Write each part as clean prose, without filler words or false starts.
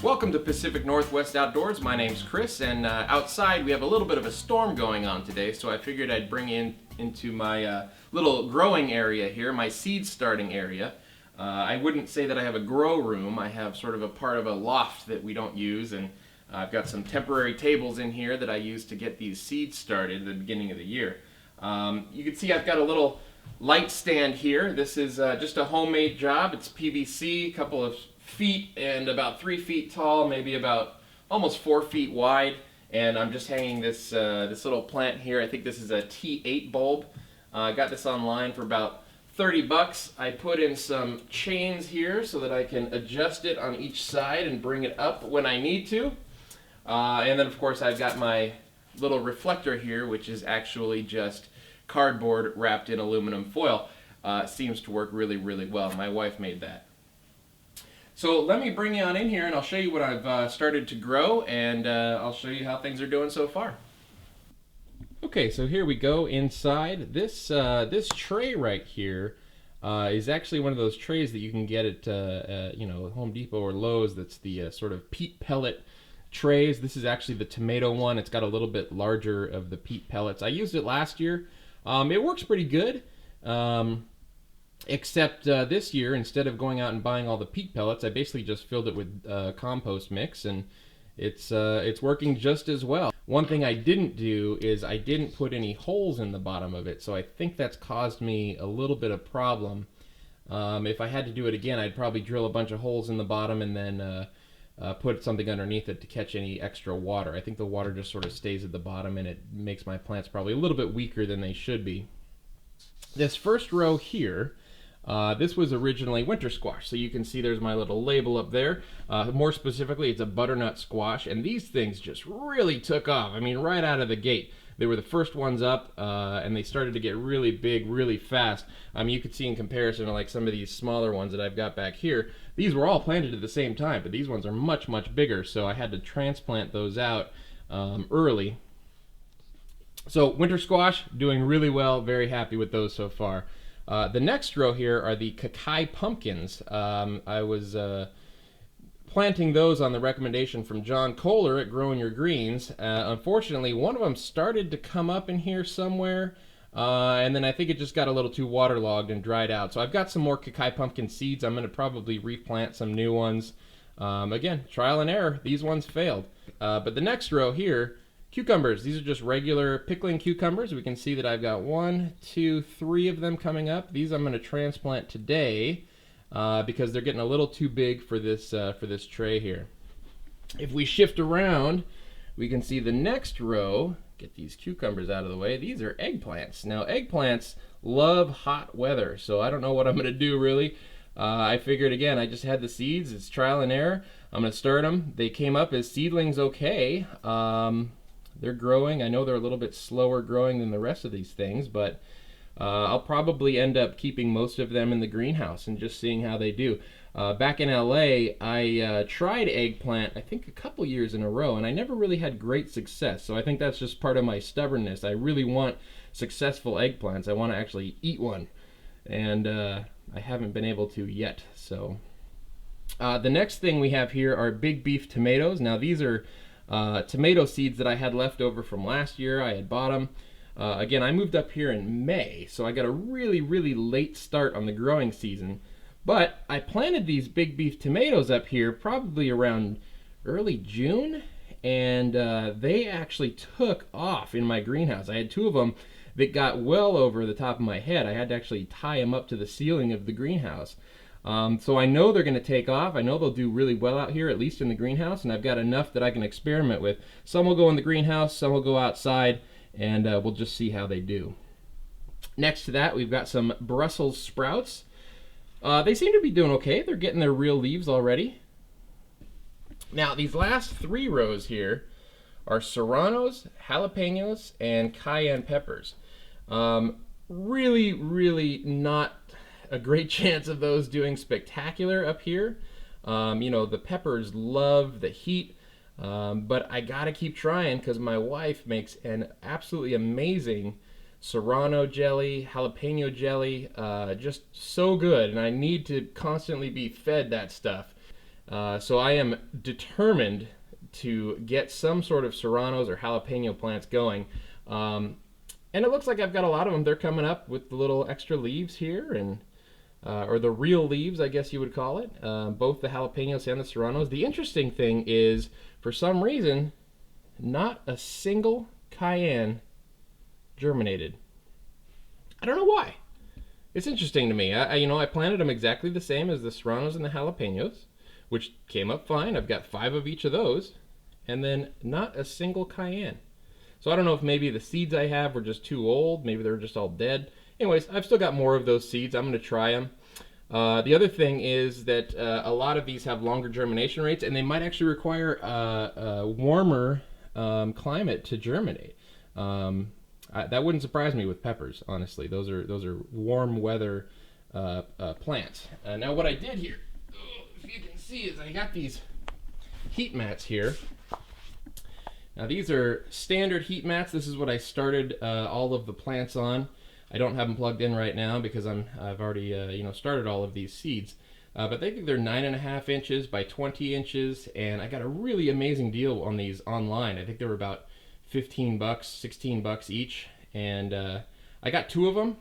Welcome to Pacific Northwest Outdoors. My name's Chris, and outside we have a little bit of a storm going on today, so I figured I'd bring into my little growing area here, my seed starting area. I wouldn't say that I have a grow room. I have sort of a part of a loft that we don't use, and I've got some temporary tables in here that I use to get these seeds started at the beginning of the year. You can see I've got a little light stand here. This is just a homemade job. It's PVC, a couple of feet and about 3 feet tall, maybe about almost 4 feet wide. And I'm just hanging this this little plant here. I think this is a T8 bulb. I got this online for about 30 bucks. I put in some chains here so that I can adjust it on each side and bring it up when I need to. And then of course I've got my little reflector here, which is actually just cardboard wrapped in aluminum foil. Seems to work really, really well. My wife made that. So let me bring you on in here and I'll show you what I've started to grow, and I'll show you how things are doing so far. Okay, so here we go inside. This tray right here is actually one of those trays that you can get at Home Depot or Lowe's. That's the sort of peat pellet trays. This is actually the tomato one. It's got a little bit larger of the peat pellets. I used it last year. It works pretty good. Except this year, instead of going out and buying all the peat pellets, I basically just filled it with compost mix, and it's working just as well. One thing I didn't do is I didn't put any holes in the bottom of it, so I think that's caused me a little bit of problem. If I had to do it again, I'd probably drill a bunch of holes in the bottom and then put something underneath it to catch any extra water. I think the water just sort of stays at the bottom, and it makes my plants probably a little bit weaker than they should be. This first row here, this was originally winter squash, so you can see there's my little label up there. More specifically, it's a butternut squash, and these things just really took off. I mean, right out of the gate. They were the first ones up, and they started to get really big really fast. You could see in comparison to like some of these smaller ones that I've got back here, these were all planted at the same time, but these ones are much, much bigger, so I had to transplant those out early. So winter squash, doing really well, very happy with those so far. The next row here are the Kakai pumpkins. I was planting those on the recommendation from John Kohler at Growing Your Greens. Unfortunately, one of them started to come up in here somewhere, and then I think it just got a little too waterlogged and dried out. So I've got some more Kakai pumpkin seeds. I'm going to probably replant some new ones. Again, trial and error. These ones failed. But the next row here, cucumbers. These are just regular pickling cucumbers. We can see that I've got 1, 2, 3 of them coming up. These I'm going to transplant today because they're getting a little too big for this tray here. If we shift around, we can see the next row. Get these cucumbers out of the way. These are eggplants. Now eggplants love hot weather, so I don't know what I'm going to do really. I figured, again, I just had the seeds. It's trial and error. I'm going to start them. They came up as seedlings okay. They're growing. I know they're a little bit slower growing than the rest of these things, but I'll probably end up keeping most of them in the greenhouse and just seeing how they do. Back in LA, I tried eggplant, I think a couple years in a row, and I never really had great success. So I think that's just part of my stubbornness. I really want successful eggplants. I want to actually eat one, and I haven't been able to yet. So the next thing we have here are big beef tomatoes. Now these are tomato seeds that I had left over from last year. I had bought them. Again, I moved up here in May, so I got a really, really late start on the growing season. But I planted these big beef tomatoes up here probably around early June, and they actually took off in my greenhouse. I had 2 of them that got well over the top of my head. I had to actually tie them up to the ceiling of the greenhouse. So I know they're going to take off. I know they'll do really well out here, at least in the greenhouse, and I've got enough that I can experiment with. Some will go in the greenhouse, some will go outside, and we'll just see how they do. Next to that, we've got some Brussels sprouts. They seem to be doing okay. They're getting their real leaves already. Now, these last 3 rows here are serranos, jalapenos, and cayenne peppers. Really, really not a great chance of those doing spectacular up here. The peppers love the heat, but I gotta keep trying because my wife makes an absolutely amazing Serrano jelly, jalapeno jelly, just so good, and I need to constantly be fed that stuff. So I am determined to get some sort of Serranos or jalapeno plants going. And it looks like I've got a lot of them. They're coming up with the little extra leaves here, and or the real leaves, I guess you would call it. Both the jalapenos and the Serranos. The interesting thing is, for some reason, not a single cayenne germinated. I don't know why. It's interesting to me. I planted them exactly the same as the Serranos and the jalapenos, which came up fine. I've got 5 of each of those, and then not a single cayenne. So I don't know if maybe the seeds I have were just too old. Maybe they're just all dead. Anyways, I've still got more of those seeds. I'm going to try them. The other thing is that a lot of these have longer germination rates, and they might actually require a warmer climate to germinate. That wouldn't surprise me with peppers, honestly. Those are warm weather plants. Now what I did here, if you can see, is I got these heat mats here. Now these are standard heat mats. This is what I started all of the plants on. I don't have them plugged in right now because I've already started all of these seeds. But they think they're 9.5 inches by 20 inches, and I got a really amazing deal on these online. I think they were about $15, $16 each, and I got 2 of them.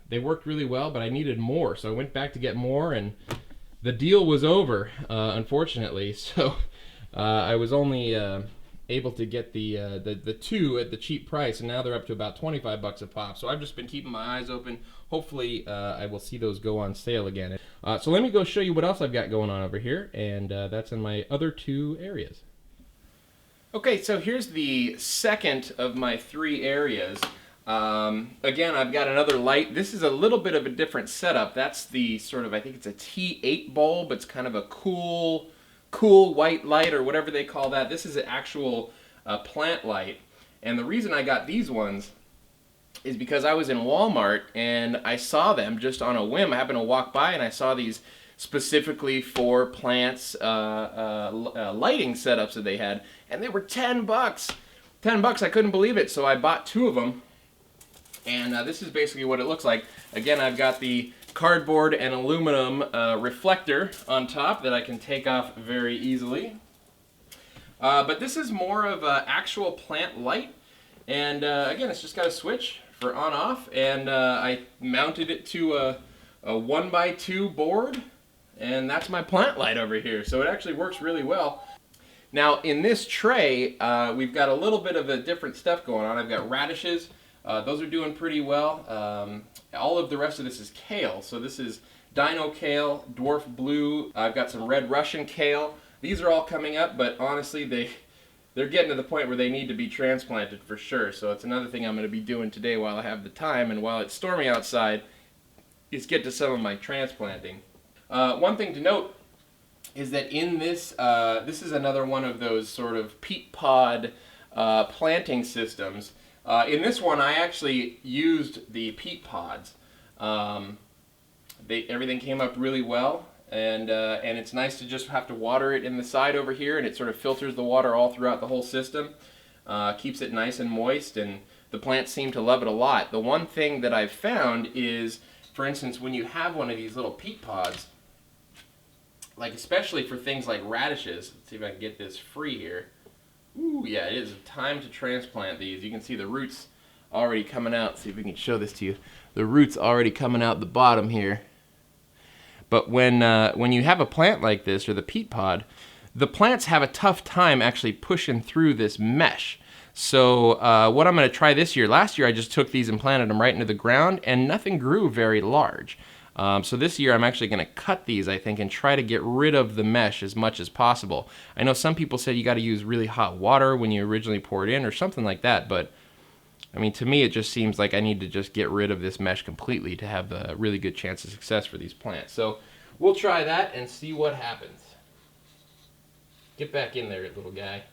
They worked really well, but I needed more, so I went back to get more, and the deal was over, unfortunately. So I was only able to get the 2 at the cheap price, and now they're up to about $25 a pop. So I've just been keeping my eyes open. Hopefully I will see those go on sale again. So let me go show you what else I've got going on over here, and that's in my other 2 areas. Okay, so here's the second of my 3 areas. Again, I've got another light. This is a little bit of a different setup. That's the sort of, I think it's a T8 bulb. It's kind of a cool white light, or whatever they call that. This is an actual plant light. And the reason I got these ones is because I was in Walmart and I saw them just on a whim. I happened to walk by and I saw these specifically for plants lighting setups that they had, and they were $10. $10, I couldn't believe it. So I bought 2 of them, and this is basically what it looks like. Again, I've got the cardboard and aluminum reflector on top that I can take off very easily. But this is more of an actual plant light, and again, it's just got a switch for on-off, and I mounted it to a 1x2 board, and that's my plant light over here. So it actually works really well. Now in this tray, we've got a little bit of a different stuff going on. I've got radishes. Those are doing pretty well. All of the rest of this is kale. So this is Dino Kale, Dwarf Blue. I've got some Red Russian Kale. These are all coming up, but honestly, they're getting to the point where they need to be transplanted for sure. So it's another thing I'm going to be doing today while I have the time, and while it's stormy outside, is get to some of my transplanting. One thing to note is that in this, this is another one of those sort of peat pod planting systems. In this one, I actually used the peat pods. Everything came up really well, and it's nice to just have to water it in the side over here, and it sort of filters the water all throughout the whole system, keeps it nice and moist, and the plants seem to love it a lot. The one thing that I've found is, for instance, when you have one of these little peat pods, like especially for things like radishes, let's see if I can get this free here. Ooh, yeah, it is time to transplant these. You can see the roots already coming out. See if we can show this to you. The roots already coming out the bottom here. But when you have a plant like this, or the peat pod, the plants have a tough time actually pushing through this mesh. So what I'm going to try this year, last year I just took these and planted them right into the ground, and nothing grew very large. So this year I'm actually going to cut these, I think, and try to get rid of the mesh as much as possible. I know some people said you got to use really hot water when you originally pour it in or something like that, but I mean, to me it just seems like I need to just get rid of this mesh completely to have a really good chance of success for these plants. So we'll try that and see what happens. Get back in there, little guy.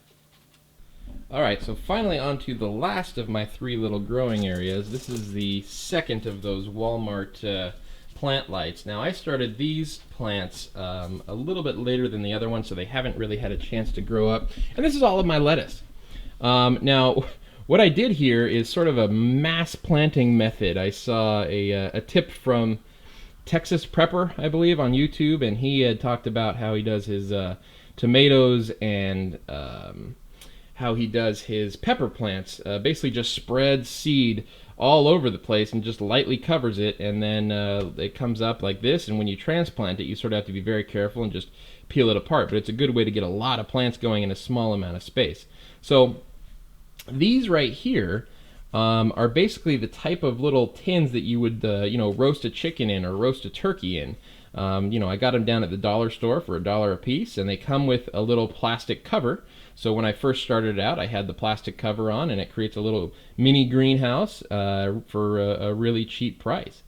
Alright, so finally on to the last of my 3 little growing areas. This is the second of those Walmart plant lights. Now I started these plants a little bit later than the other ones, so they haven't really had a chance to grow up. And this is all of my lettuce. Now what I did here is sort of a mass planting method. I saw a tip from Texas Prepper, I believe, on YouTube, and he had talked about how he does his tomatoes and how he does his pepper plants. Basically just spreads seed all over the place and just lightly covers it, and then it comes up like this, and when you transplant it, you sort of have to be very careful and just peel it apart. But it's a good way to get a lot of plants going in a small amount of space. So these right here are basically the type of little tins that you would roast a chicken in or roast a turkey in. I got them down at the dollar store for $1 a piece, and they come with a little plastic cover. So when I first started out, I had the plastic cover on, and it creates a little mini greenhouse for a really cheap price.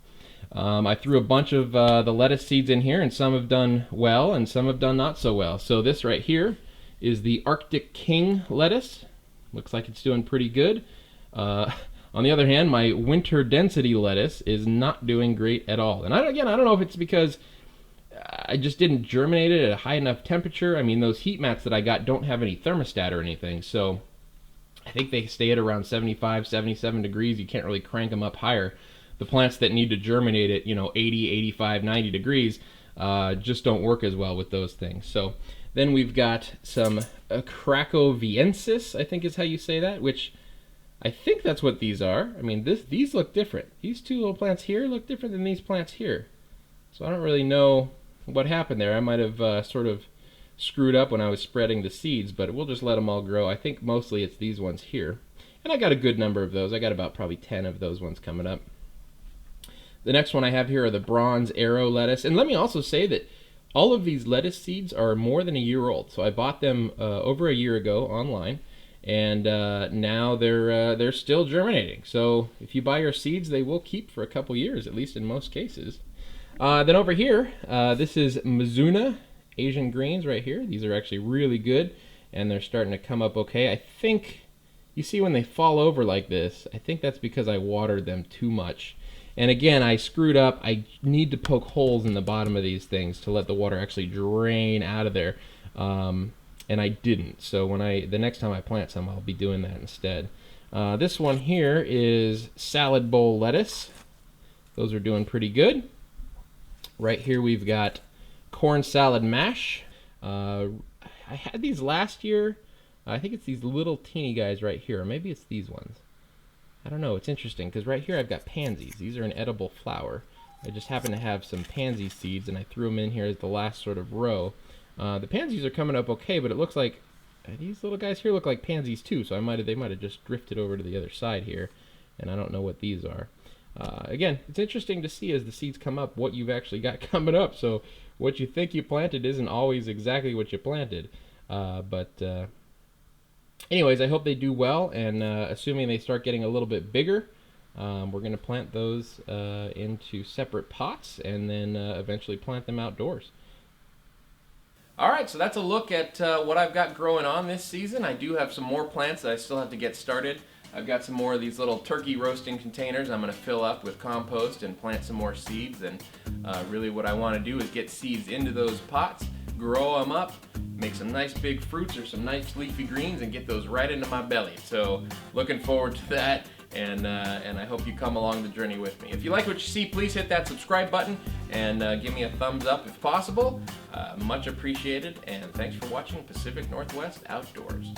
I threw a bunch of the lettuce seeds in here, and some have done well, and some have done not so well. So this right here is the Arctic King lettuce. Looks like it's doing pretty good. On the other hand, my winter density lettuce is not doing great at all. And I don't know if it's because I just didn't germinate it at a high enough temperature. I mean, those heat mats that I got don't have any thermostat or anything, so I think they stay at around 75, 77 degrees. You can't really crank them up higher. The plants that need to germinate at 80, 85, 90 degrees just don't work as well with those things. So then we've got some Cracoviensis, I think is how you say that, which I think that's what these are. I mean, these look different. These two little plants here look different than these plants here. So I don't really know what happened there. I might have sort of screwed up when I was spreading the seeds, but we'll just let them all grow. I think mostly it's these ones here. And I got a good number of those. I got about probably 10 of those ones coming up. The next one I have here are the Bronze Arrow lettuce. And let me also say that all of these lettuce seeds are more than a year old. So I bought them over a year ago online. And now they're still germinating. So if you buy your seeds, they will keep for a couple years, at least in most cases. Then over here, this is Mizuna Asian greens right here. These are actually really good, and they're starting to come up okay. I think, you see when they fall over like this, I think that's because I watered them too much. And again, I screwed up. I need to poke holes in the bottom of these things to let the water actually drain out of there. And I didn't. So the next time I plant some, I'll be doing that instead. This one here is salad bowl lettuce. Those are doing pretty good. Right here we've got corn salad mash. I had these last year. I think it's these little teeny guys right here, or maybe it's these ones. I don't know. It's interesting because right here I've got pansies. These are an edible flower. I just happen to have some pansy seeds, and I threw them in here as the last sort of row. The pansies are coming up okay, but it looks like these little guys here look like pansies too, so they might have just drifted over to the other side here, and I don't know what these are. Again, it's interesting to see as the seeds come up what you've actually got coming up, so what you think you planted isn't always exactly what you planted. Anyways, I hope they do well, and assuming they start getting a little bit bigger, we're going to plant those into separate pots and then eventually plant them outdoors. Alright, so that's a look at what I've got growing on this season. I do have some more plants that I still have to get started. I've got some more of these little turkey roasting containers I'm going to fill up with compost and plant some more seeds. And really what I want to do is get seeds into those pots, grow them up, make some nice big fruits or some nice leafy greens, and get those right into my belly. So looking forward to that. And I hope you come along the journey with me. If you like what you see, please hit that subscribe button and give me a thumbs up if possible. Much appreciated, and thanks for watching Pacific Northwest Outdoors.